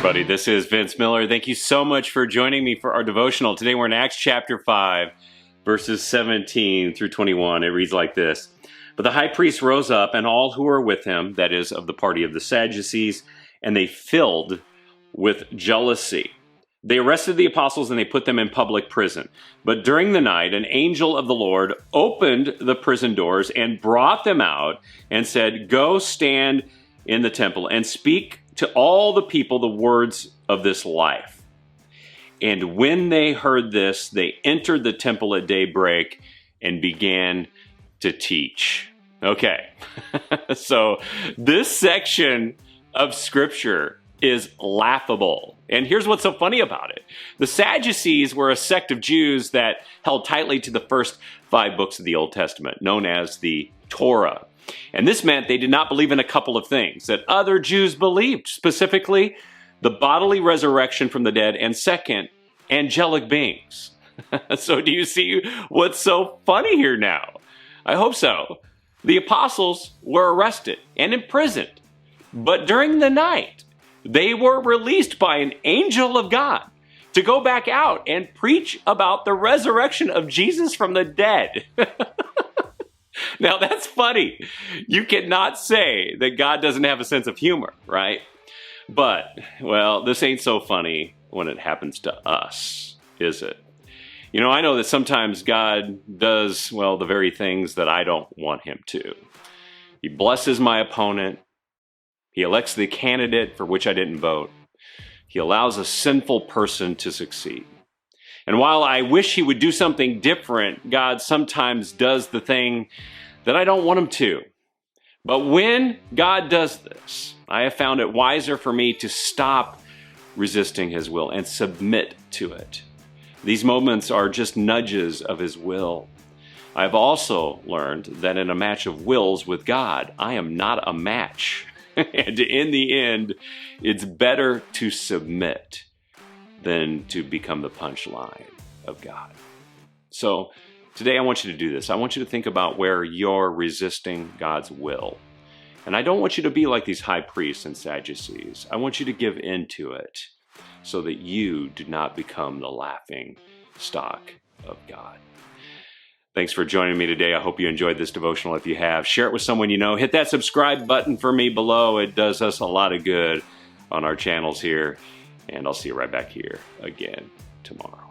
everybody. This is Vince Miller. Thank you so much for joining me for our devotional. Today we're in Acts chapter 5, verses 17 through 21. It reads like this. But the high priest rose up, and all who were with him, that is, of the party of the Sadducees, and they filled with jealousy. They arrested the apostles and they put them in public prison. But during the night, an angel of the Lord opened the prison doors and brought them out and said, "Go stand in the temple and speak to all the people the words of this life." And when they heard this, they entered the temple at daybreak and began to teach. Okay, so this section of scripture is laughable. And here's what's so funny about it. The Sadducees were a sect of Jews that held tightly to the first 5 books of the Old Testament, known as the Torah. And this meant they did not believe in a couple of things that other Jews believed, specifically the bodily resurrection from the dead, and second, angelic beings. So do you see what's so funny here now? I hope so. The apostles were arrested and imprisoned, but during the night, they were released by an angel of God to go back out and preach about the resurrection of Jesus from the dead. Now that's funny. You cannot say that God doesn't have a sense of humor, right? But, well, this ain't so funny when it happens to us, is it? You know, I know that sometimes God does, well, the very things that I don't want him to. He blesses my opponent. He elects the candidate for which I didn't vote. He allows a sinful person to succeed. And while I wish he would do something different, God sometimes does the thing that I don't want him to. But when God does this, I have found it wiser for me to stop resisting his will and submit to it. These moments are just nudges of his will. I've also learned that in a match of wills with God, I am not a match. And in the end, it's better to submit than to become the punchline of God. So today I want you to do this. I want you to think about where you're resisting God's will. And I don't want you to be like these high priests and Sadducees. I want you to give in to it so that you do not become the laughing stock of God. Thanks for joining me today. I hope you enjoyed this devotional. If you have, share it with someone you know. Hit that subscribe button for me below. It does us a lot of good on our channels here. And I'll see you right back here again tomorrow.